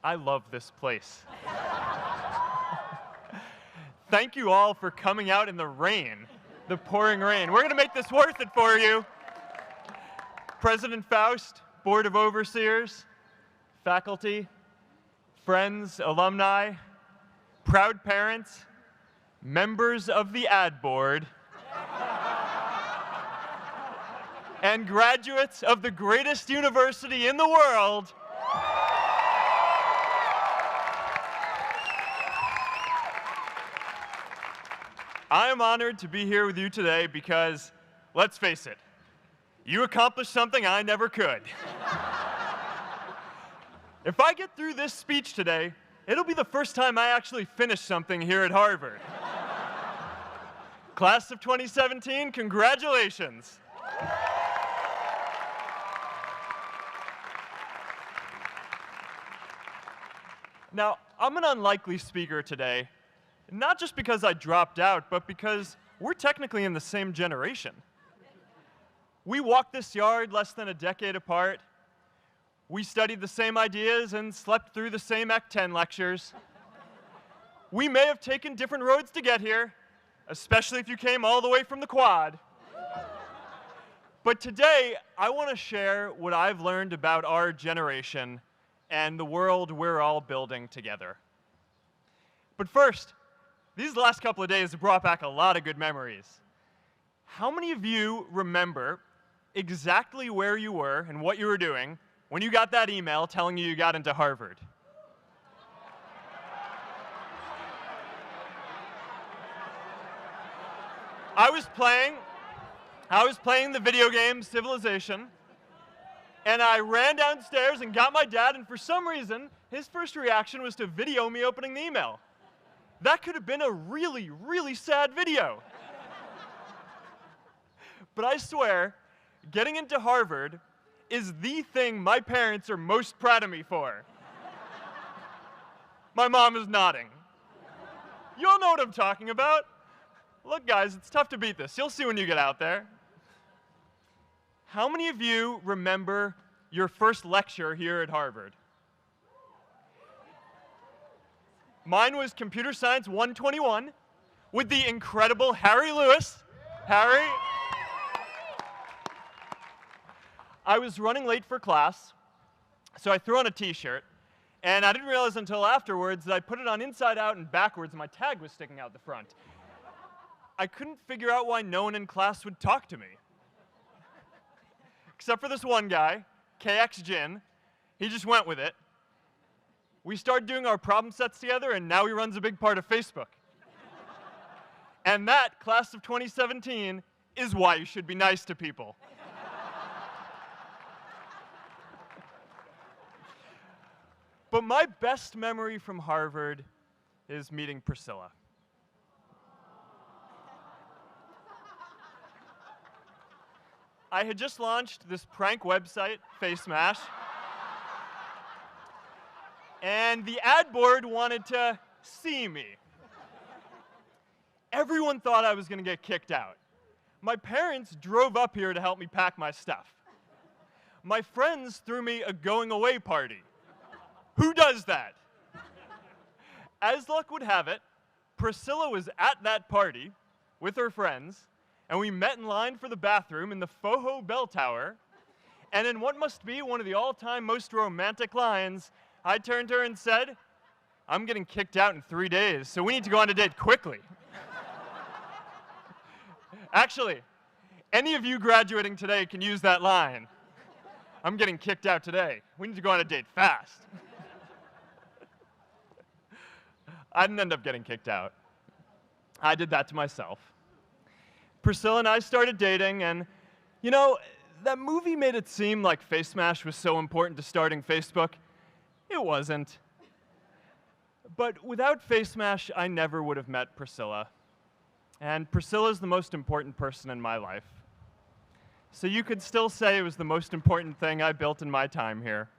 I love this place. Thank you all for coming out in the rain, the pouring rain. We're going to make this worth it for you. President Faust, Board of Overseers, faculty, friends, alumni, proud parents, members of the ad board, and graduates of the greatest university in the world. I am honored to be here with you today because, let's face it, you accomplished something I never could. If I get through this speech today, it'll be the first time I actually finish something here at Harvard. Class of 2017, congratulations. Now, I'm an unlikely speaker today, not just because I dropped out, but because we're technically in the same generation. We walked this yard less than a decade apart. We studied the same ideas and slept through the same Act 10 lectures. We may have taken different roads to get here, especially if you came all the way from the quad. But today, I want to share what I've learned about our generation and the world we're all building together. But first, these last couple of days have brought back a lot of good memories. How many of you remember exactly where you were and what you were doing when you got that email telling you got into Harvard? I was playing the video game Civilization, and I ran downstairs and got my dad, and for some reason, his first reaction was to video me opening the email. That could have been a really, really sad video. But I swear, getting into Harvard is the thing my parents are most proud of me for. My mom is nodding. You all know what I'm talking about. Look, guys, it's tough to beat this. You'll see when you get out there. How many of you remember your first lecture here at Harvard? Mine was Computer Science 121 with the incredible Harry Lewis. Harry. I was running late for class, so I threw on a t-shirt, and I didn't realize until afterwards that I put it on inside out and backwards, and my tag was sticking out the front. I couldn't figure out why no one in class would talk to me. Except for this one guy, KX Jin. He just went with it. We started doing our problem sets together, and now he runs a big part of Facebook. And that, class of 2017, is why you should be nice to people. But my best memory from Harvard is meeting Priscilla. I had just launched this prank website, Face Mash, and the ad board wanted to see me. Everyone thought I was going to get kicked out. My parents drove up here to help me pack my stuff. My friends threw me a going-away party. Who does that? As luck would have it, Priscilla was at that party with her friends, and we met in line for the bathroom in the Foho Bell Tower, and in what must be one of the all-time most romantic lines, I turned to her and said, "I'm getting kicked out in 3 days, so we need to go on a date quickly." Actually, any of you graduating today can use that line. I'm getting kicked out today. We need to go on a date fast. I didn't end up getting kicked out. I did that to myself. Priscilla and I started dating, and, you know, that movie made it seem like Face Mash was so important to starting Facebook. It wasn't. But without Face Mash, I never would have met Priscilla. And Priscilla's the most important person in my life. So you could still say it was the most important thing I built in my time here.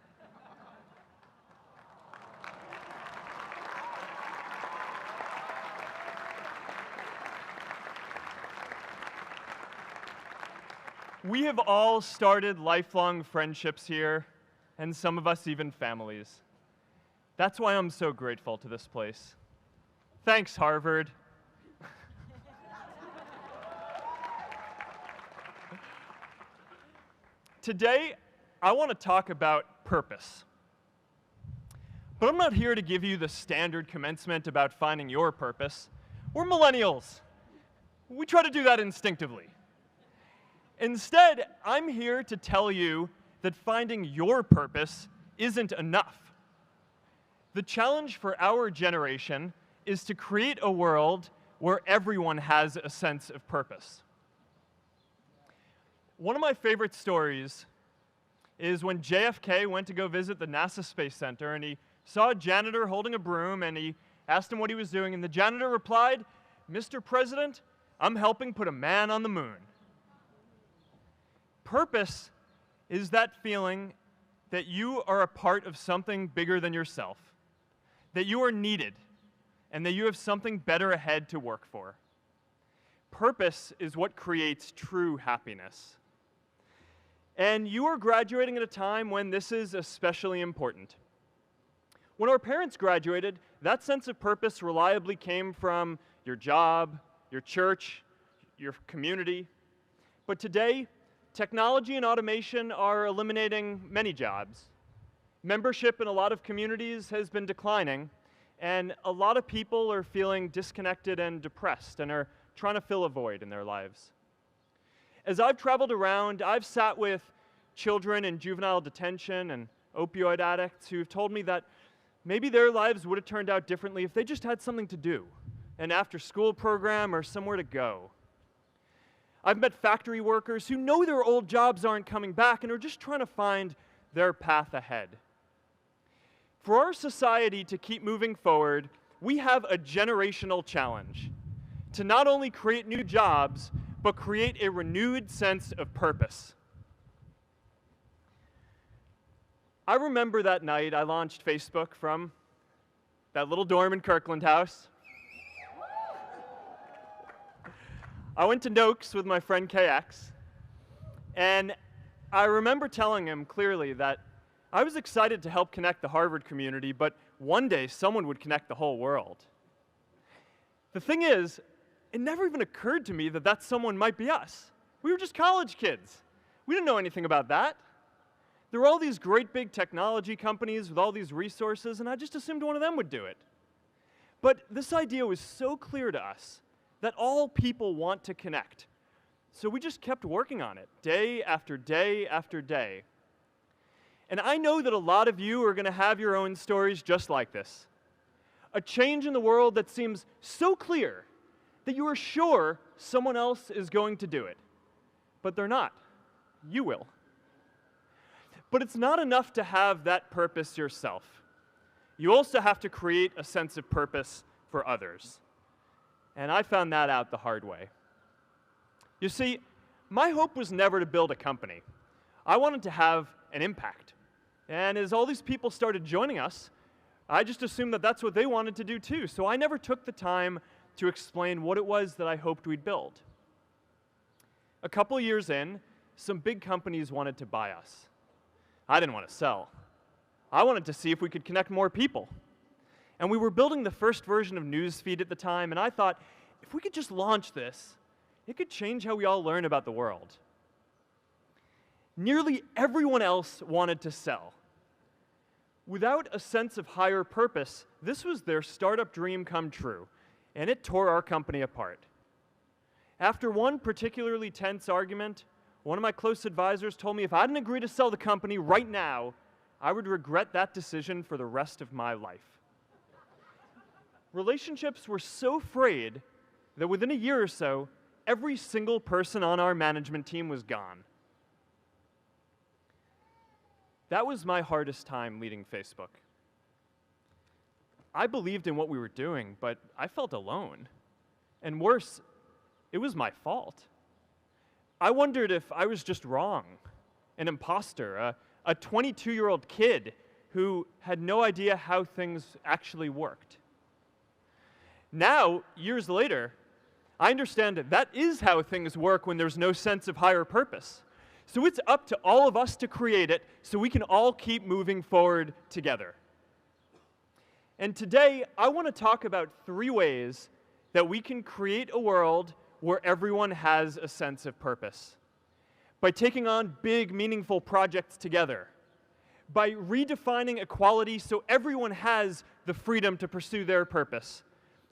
We have all started lifelong friendships here, and some of us even families. That's why I'm so grateful to this place. Thanks, Harvard. Today, I want to talk about purpose. But I'm not here to give you the standard commencement about finding your purpose. We're millennials. We try to do that instinctively. Instead, I'm here to tell you that finding your purpose isn't enough. The challenge for our generation is to create a world where everyone has a sense of purpose. One of my favorite stories is when JFK went to go visit the NASA Space Center, and he saw a janitor holding a broom, and he asked him what he was doing, and the janitor replied, "Mr. President, I'm helping put a man on the moon." Purpose is that feeling that you are a part of something bigger than yourself, that you are needed, and that you have something better ahead to work for. Purpose is what creates true happiness. And you are graduating at a time when this is especially important. When our parents graduated, that sense of purpose reliably came from your job, your church, your community. But today, technology and automation are eliminating many jobs. Membership in a lot of communities has been declining, and a lot of people are feeling disconnected and depressed and are trying to fill a void in their lives. As I've traveled around, I've sat with children in juvenile detention and opioid addicts who've told me that maybe their lives would have turned out differently if they just had something to do, an after-school program or somewhere to go. I've met factory workers who know their old jobs aren't coming back and are just trying to find their path ahead. For our society to keep moving forward, we have a generational challenge to not only create new jobs, but create a renewed sense of purpose. I remember that night I launched Facebook from that little dorm in Kirkland House. I went to Noakes with my friend KX, and I remember telling him clearly that I was excited to help connect the Harvard community, but one day someone would connect the whole world. The thing is, it never even occurred to me that that someone might be us. We were just college kids. We didn't know anything about that. There were all these great big technology companies with all these resources, and I just assumed one of them would do it. But this idea was so clear to us that all people want to connect. So we just kept working on it, day after day after day. And I know that a lot of you are going to have your own stories just like this. A change in the world that seems so clear that you are sure someone else is going to do it. But they're not. You will. But it's not enough to have that purpose yourself. You also have to create a sense of purpose for others. And I found that out the hard way. You see, my hope was never to build a company. I wanted to have an impact. And as all these people started joining us, I just assumed that that's what they wanted to do too. So I never took the time to explain what it was that I hoped we'd build. A couple years in, some big companies wanted to buy us. I didn't want to sell. I wanted to see if we could connect more people. And we were building the first version of Newsfeed at the time, and I thought, if we could just launch this, it could change how we all learn about the world. Nearly everyone else wanted to sell. Without a sense of higher purpose, this was their startup dream come true, and it tore our company apart. After one particularly tense argument, one of my close advisors told me if I didn't agree to sell the company right now, I would regret that decision for the rest of my life. Relationships were so frayed that within a year or so, every single person on our management team was gone. That was my hardest time leading Facebook. I believed in what we were doing, but I felt alone. And worse, it was my fault. I wondered if I was just wrong, an imposter, a 22-year-old kid who had no idea how things actually worked. Now, years later, I understand that is how things work when there's no sense of higher purpose. So it's up to all of us to create it so we can all keep moving forward together. And today, I want to talk about 3 ways that we can create a world where everyone has a sense of purpose. By taking on big, meaningful projects together. By redefining equality so everyone has the freedom to pursue their purpose.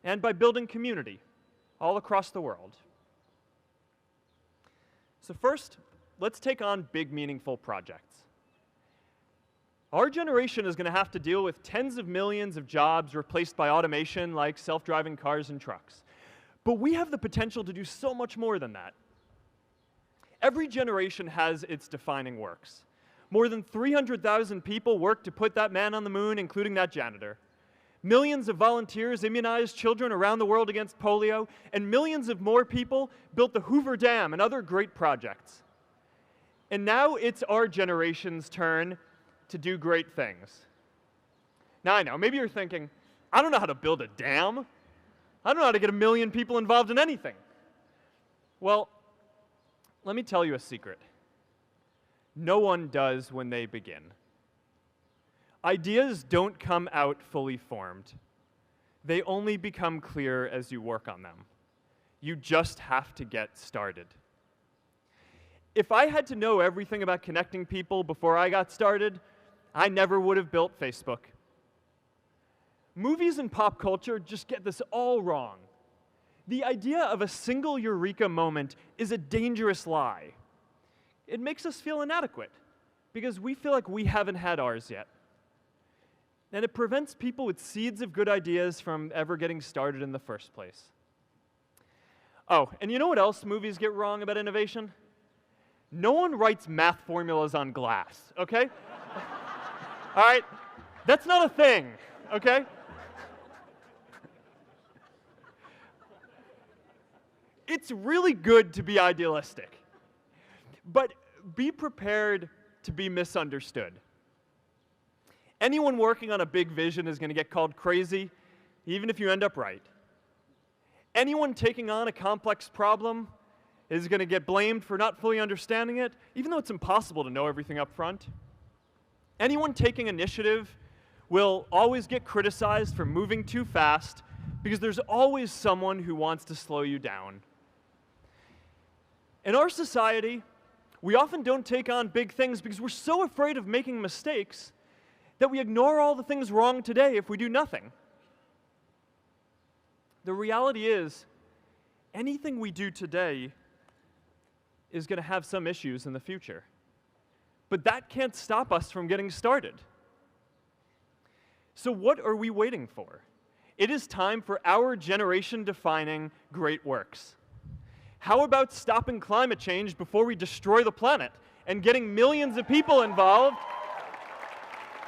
And by building community all across the world. So first, let's take on big, meaningful projects. Our generation is going to have to deal with tens of millions of jobs replaced by automation like self-driving cars and trucks. But we have the potential to do so much more than that. Every generation has its defining works. More than 300,000 people worked to put that man on the moon, including that janitor. Millions of volunteers immunized children around the world against polio, and millions of more people built the Hoover Dam and other great projects. And now it's our generation's turn to do great things. Now I know, maybe you're thinking, I don't know how to build a dam. I don't know how to get 1 million people involved in anything. Well, let me tell you a secret. No one does when they begin. Ideas don't come out fully formed. They only become clear as you work on them. You just have to get started. If I had to know everything about connecting people before I got started, I never would have built Facebook. Movies and pop culture just get this all wrong. The idea of a single eureka moment is a dangerous lie. It makes us feel inadequate because we feel like we haven't had ours yet. And it prevents people with seeds of good ideas from ever getting started in the first place. Oh, and you know what else movies get wrong about innovation? No one writes math formulas on glass, okay? All right? That's not a thing, okay? It's really good to be idealistic, but be prepared to be misunderstood. Anyone working on a big vision is going to get called crazy, even if you end up right. Anyone taking on a complex problem is going to get blamed for not fully understanding it, even though it's impossible to know everything up front. Anyone taking initiative will always get criticized for moving too fast because there's always someone who wants to slow you down. In our society, we often don't take on big things because we're so afraid of making mistakes that we ignore all the things wrong today if we do nothing. The reality is, anything we do today is going to have some issues in the future. But that can't stop us from getting started. So what are we waiting for? It is time for our generation-defining great works. How about stopping climate change before we destroy the planet and getting millions of people involved,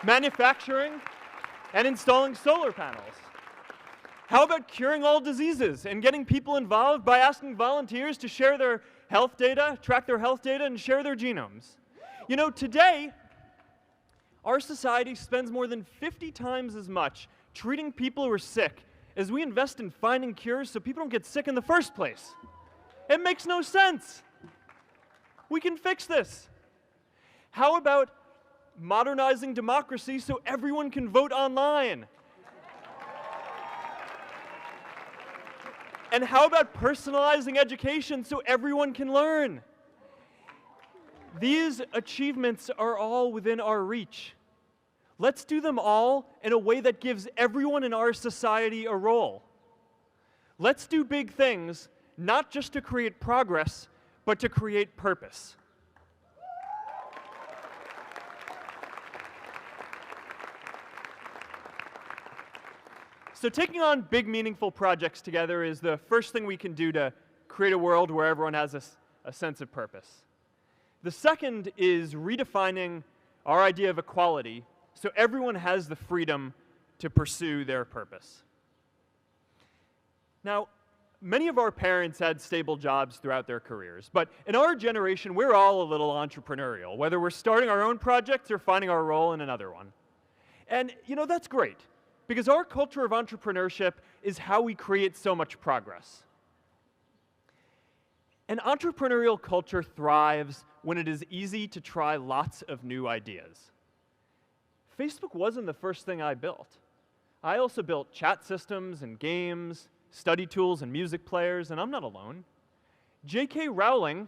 manufacturing and installing solar panels? How about curing all diseases and getting people involved by asking volunteers to share their health data, track their health data, and share their genomes? You know, today, our society spends more than 50 times as much treating people who are sick as we invest in finding cures so people don't get sick in the first place. It makes no sense. We can fix this. How about modernizing democracy so everyone can vote online? And how about personalizing education so everyone can learn? These achievements are all within our reach. Let's do them all in a way that gives everyone in our society a role. Let's do big things, not just to create progress, but to create purpose. So taking on big, meaningful projects together is the first thing we can do to create a world where everyone has a sense of purpose. The second is redefining our idea of equality so everyone has the freedom to pursue their purpose. Now, many of our parents had stable jobs throughout their careers, but in our generation, we're all a little entrepreneurial, whether we're starting our own projects or finding our role in another one. And, you know, that's great, because our culture of entrepreneurship is how we create so much progress. An entrepreneurial culture thrives when it is easy to try lots of new ideas. Facebook wasn't the first thing I built. I also built chat systems and games, study tools and music players, and I'm not alone. J.K. Rowling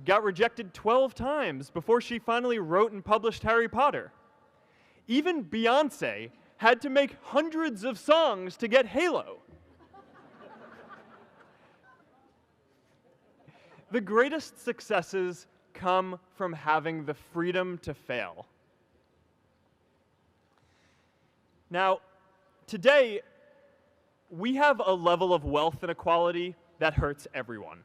got rejected 12 times before she finally wrote and published Harry Potter. Even Beyoncé had to make hundreds of songs to get Halo. The greatest successes come from having the freedom to fail. Now, today, we have a level of wealth inequality that hurts everyone.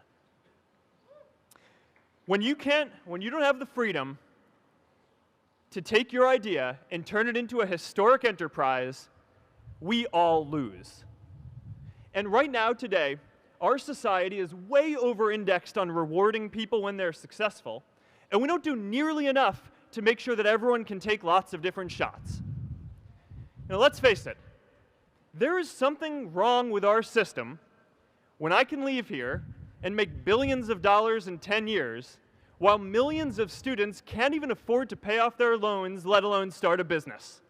When you don't have the freedom to take your idea and turn it into a historic enterprise, we all lose. And right now, today, our society is way over-indexed on rewarding people when they're successful, and we don't do nearly enough to make sure that everyone can take lots of different shots. Now, let's face it, there is something wrong with our system when I can leave here and make billions of dollars in 10 years, while millions of students can't even afford to pay off their loans, let alone start a business.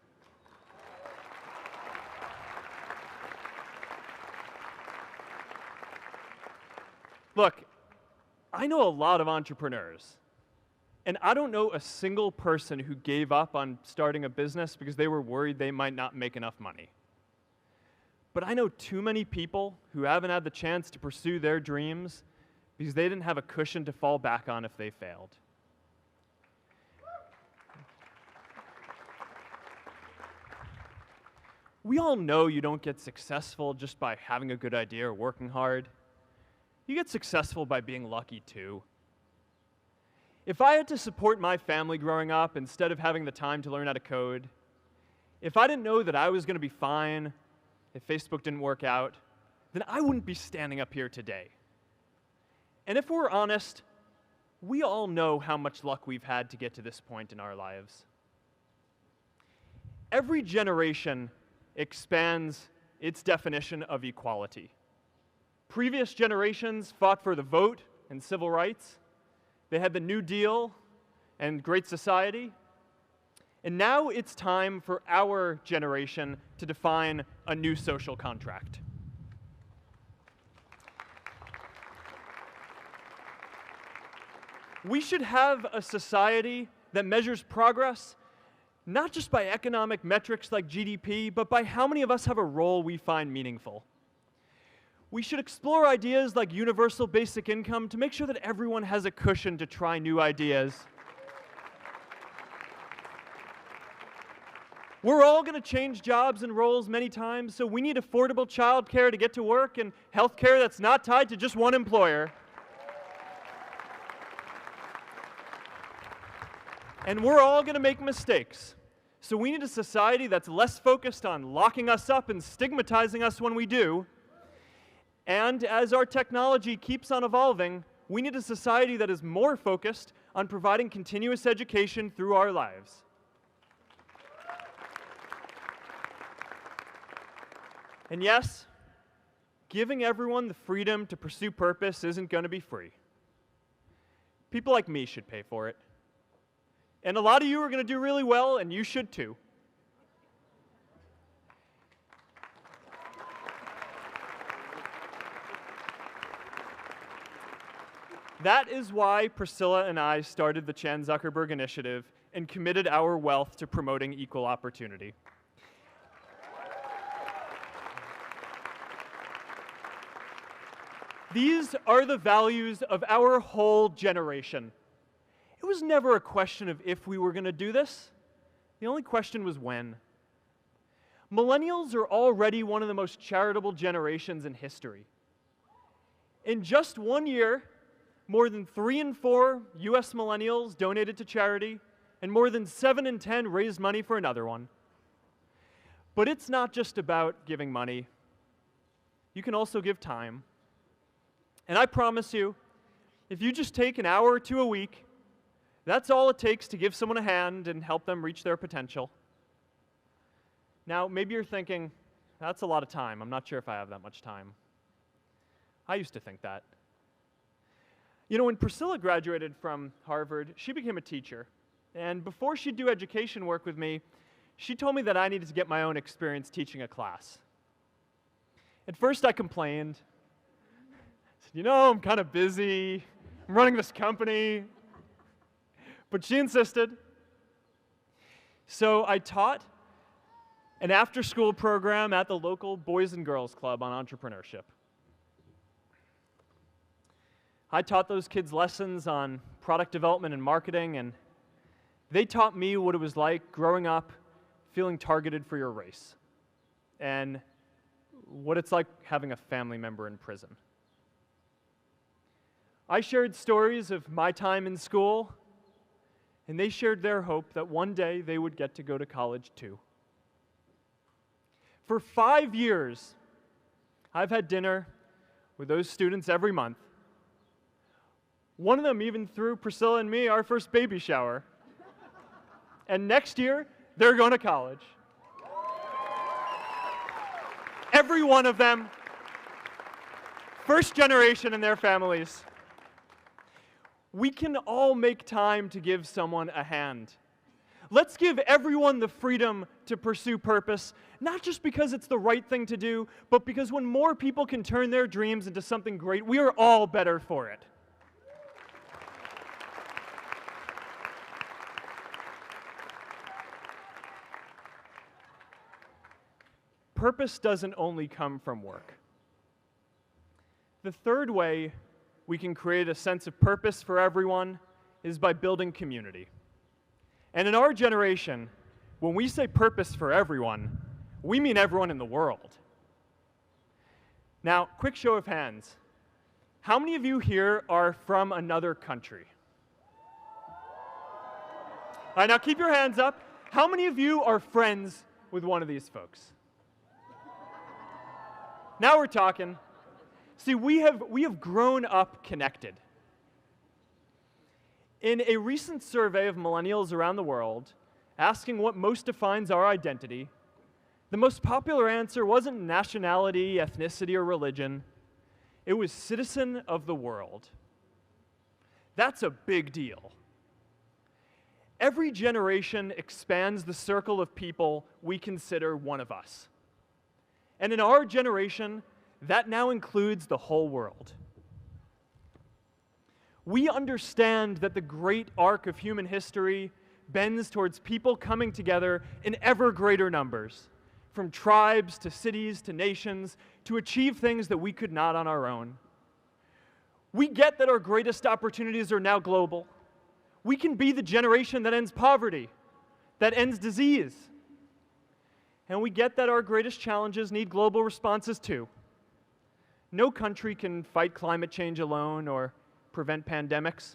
Look, I know a lot of entrepreneurs, and I don't know a single person who gave up on starting a business because they were worried they might not make enough money. But I know too many people who haven't had the chance to pursue their dreams because they didn't have a cushion to fall back on if they failed. We all know you don't get successful just by having a good idea or working hard. You get successful by being lucky too. If I had to support my family growing up instead of having the time to learn how to code, if I didn't know that I was going to be fine if Facebook didn't work out, then I wouldn't be standing up here today. And if we're honest, we all know how much luck we've had to get to this point in our lives. Every generation expands its definition of equality. Previous generations fought for the vote and civil rights. They had the New Deal and Great Society. And now it's time for our generation to define a new social contract. We should have a society that measures progress not just by economic metrics like GDP, but by how many of us have a role we find meaningful. We should explore ideas like universal basic income to make sure that everyone has a cushion to try new ideas. We're all going to change jobs and roles many times, so we need affordable childcare to get to work and healthcare that's not tied to just one employer. And we're all going to make mistakes. So we need a society that's less focused on locking us up and stigmatizing us when we do. And as our technology keeps on evolving, we need a society that is more focused on providing continuous education through our lives. And yes, giving everyone the freedom to pursue purpose isn't going to be free. People like me should pay for it. And a lot of you are going to do really well, and you should too. That is why Priscilla and I started the Chan Zuckerberg Initiative and committed our wealth to promoting equal opportunity. These are the values of our whole generation. It was never a question of if we were going to do this. The only question was when. Millennials are already one of the most charitable generations in history. In just 1 year, more than 3 in 4 US millennials donated to charity, and more than 7 in 10 raised money for another one. But it's not just about giving money. You can also give time. And I promise you, if you just take an hour or two a week, that's all it takes to give someone a hand and help them reach their potential. Now, maybe you're thinking, that's a lot of time. I'm not sure if I have that much time. I used to think that. You know, when Priscilla graduated from Harvard, she became a teacher. And before she'd do education work with me, she told me that I needed to get my own experience teaching a class. At first I complained. I said, I'm kind of busy. I'm running this company. But she insisted. So I taught an after-school program at the local Boys and Girls Club on entrepreneurship. I taught those kids lessons on product development and marketing, and they taught me what it was like growing up feeling targeted for your race, and what it's like having a family member in prison. I shared stories of my time in school, and they shared their hope that one day they would get to go to college too. For 5 years, I've had dinner with those students every month. One of them even threw Priscilla and me our first baby shower. And next year, they're going to college. Every one of them, first generation in their families. We can all make time to give someone a hand. Let's give everyone the freedom to pursue purpose, not just because it's the right thing to do, but because when more people can turn their dreams into something great, we are all better for it. Purpose doesn't only come from work. The third way we can create a sense of purpose for everyone is by building community. And in our generation, when we say purpose for everyone, we mean everyone in the world. Now, quick show of hands. How many of you here are from another country? All right, now keep your hands up. How many of you are friends with one of these folks? Now we're talking. See, we have grown up connected. In a recent survey of millennials around the world, asking what most defines our identity, the most popular answer wasn't nationality, ethnicity, or religion. It was citizen of the world. That's a big deal. Every generation expands the circle of people we consider one of us. And in our generation, that now includes the whole world. We understand that the great arc of human history bends towards people coming together in ever greater numbers, from tribes to cities to nations, to achieve things that we could not on our own. We get that our greatest opportunities are now global. We can be the generation that ends poverty, that ends disease. And we get that our greatest challenges need global responses too. No country can fight climate change alone or prevent pandemics.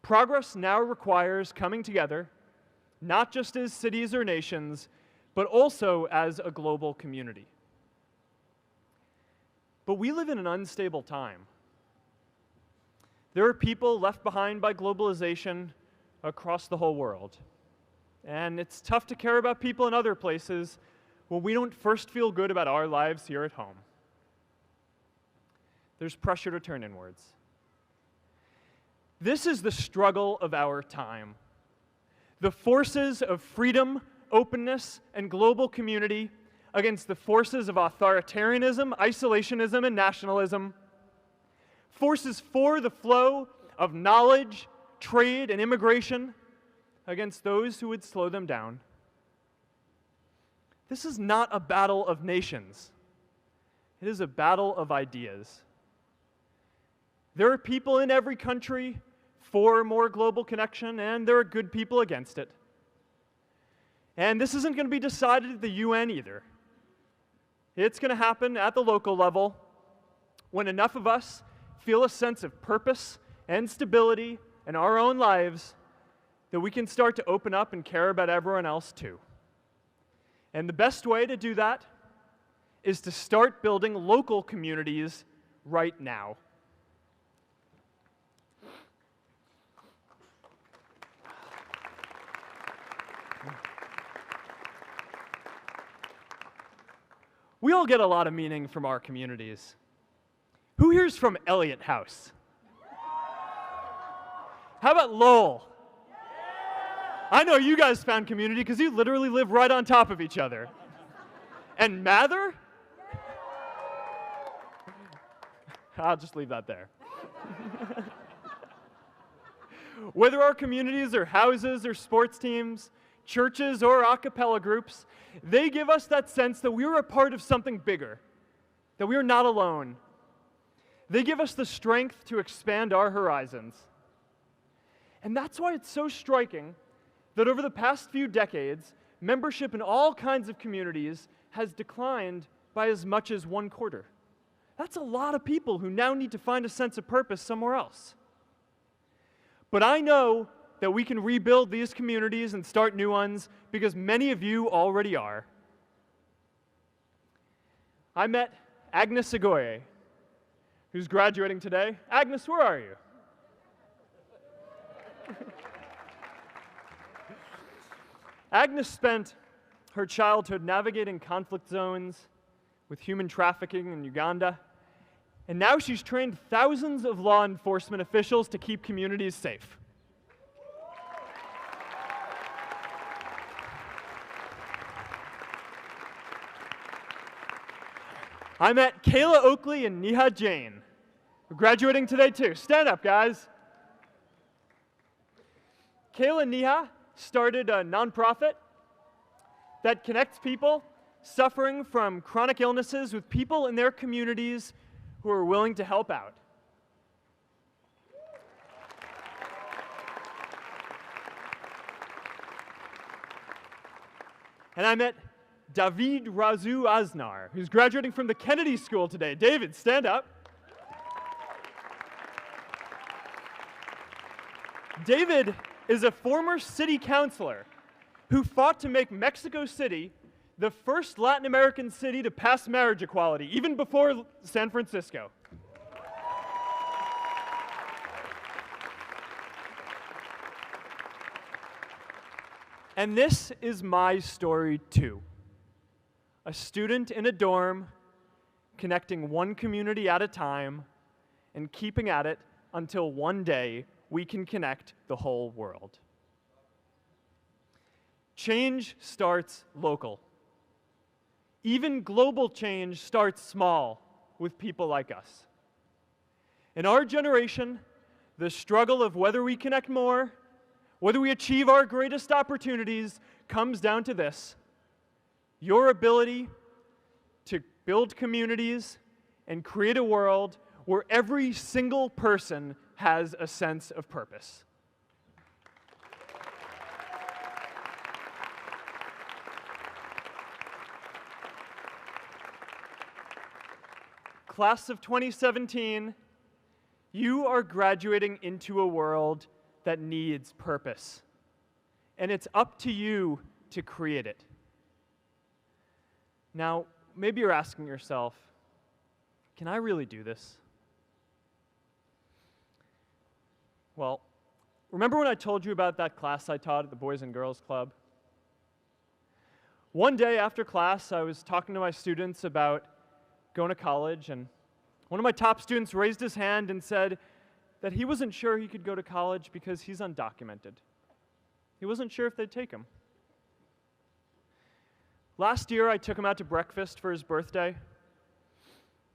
Progress now requires coming together, not just as cities or nations, but also as a global community. But we live in an unstable time. There are people left behind by globalization across the whole world. And it's tough to care about people in other places when we don't first feel good about our lives here at home. There's pressure to turn inwards. This is the struggle of our time. The forces of freedom, openness, and global community against the forces of authoritarianism, isolationism, and nationalism. Forces for the flow of knowledge, trade, and immigration against those who would slow them down. This is not a battle of nations. It is a battle of ideas. There are people in every country for more global connection, and there are good people against it. And this isn't going to be decided at the UN either. It's going to happen at the local level when enough of us feel a sense of purpose and stability in our own lives that we can start to open up and care about everyone else too. And the best way to do that is to start building local communities right now. We all get a lot of meaning from our communities. Who here's from Elliott House? How about Lowell? I know you guys found community because you literally live right on top of each other. And Mather? I'll just leave that there. Whether our communities are houses or sports teams, churches or a cappella groups, they give us that sense that we are a part of something bigger, that we are not alone. They give us the strength to expand our horizons. And that's why it's so striking that over the past few decades, membership in all kinds of communities has declined by as much as 1/4. That's a lot of people who now need to find a sense of purpose somewhere else. But I know that we can rebuild these communities and start new ones because many of you already are. I met Agnes Segoye, who's graduating today. Agnes, where are you? Agnes spent her childhood navigating conflict zones with human trafficking in Uganda, and now she's trained thousands of law enforcement officials to keep communities safe. I met Kayla Oakley and Neha Jain, who are graduating today too. Stand up, guys. Kayla and Neha started a nonprofit that connects people suffering from chronic illnesses with people in their communities who are willing to help out. And I met David Razu Aznar, who's graduating from the Kennedy School today. David, stand up. David is a former city councilor who fought to make Mexico City the first Latin American city to pass marriage equality, even before San Francisco. And this is my story too. A student in a dorm, connecting one community at a time, and keeping at it until one day we can connect the whole world. Change starts local. Even global change starts small with people like us. In our generation, the struggle of whether we connect more, whether we achieve our greatest opportunities, comes down to this: your ability to build communities and create a world where every single person has a sense of purpose. Class of 2017, you are graduating into a world that needs purpose, and it's up to you to create it. Now, maybe you're asking yourself, can I really do this? Well, remember when I told you about that class I taught at the Boys and Girls Club? One day after class, I was talking to my students about going to college, and one of my top students raised his hand and said that he wasn't sure he could go to college because he's undocumented. He wasn't sure if they'd take him. Last year, I took him out to breakfast for his birthday,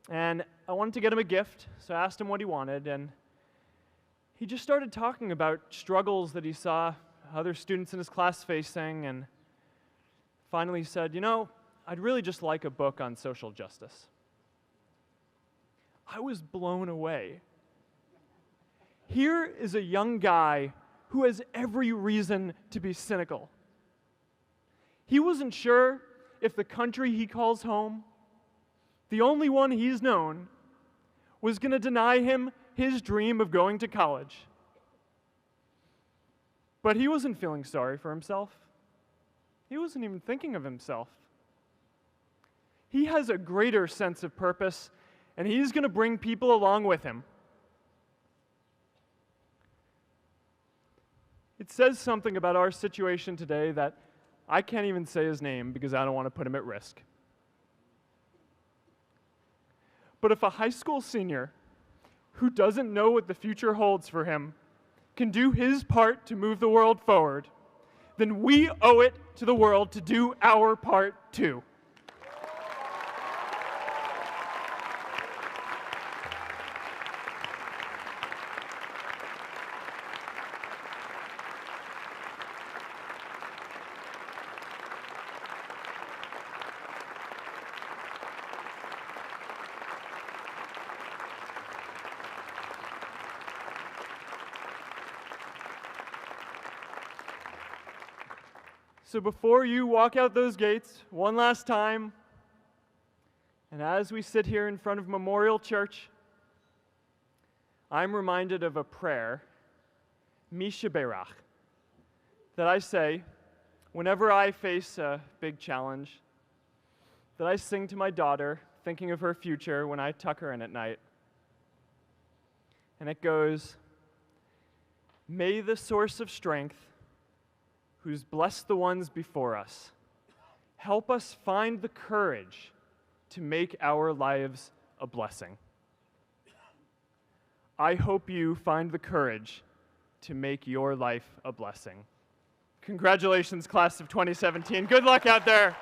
and I wanted to get him a gift, so I asked him what he wanted, and he just started talking about struggles that he saw other students in his class facing, and finally said, you know, I'd really just like a book on social justice. I was blown away. Here is a young guy who has every reason to be cynical. He wasn't sure if the country he calls home, the only one he's known, was going to deny him his dream of going to college. But he wasn't feeling sorry for himself. He wasn't even thinking of himself. He has a greater sense of purpose, and he's going to bring people along with him. It says something about our situation today that I can't even say his name because I don't want to put him at risk. But if a high school senior who doesn't know what the future holds for him can do his part to move the world forward, then we owe it to the world to do our part too. So before you walk out those gates one last time, and as we sit here in front of Memorial Church, I'm reminded of a prayer, Misha Berach, that I say whenever I face a big challenge, that I sing to my daughter, thinking of her future when I tuck her in at night. And it goes, "May the source of strength, who's blessed the ones before us, help us find the courage to make our lives a blessing." I hope you find the courage to make your life a blessing. Congratulations, class of 2017. Good luck out there.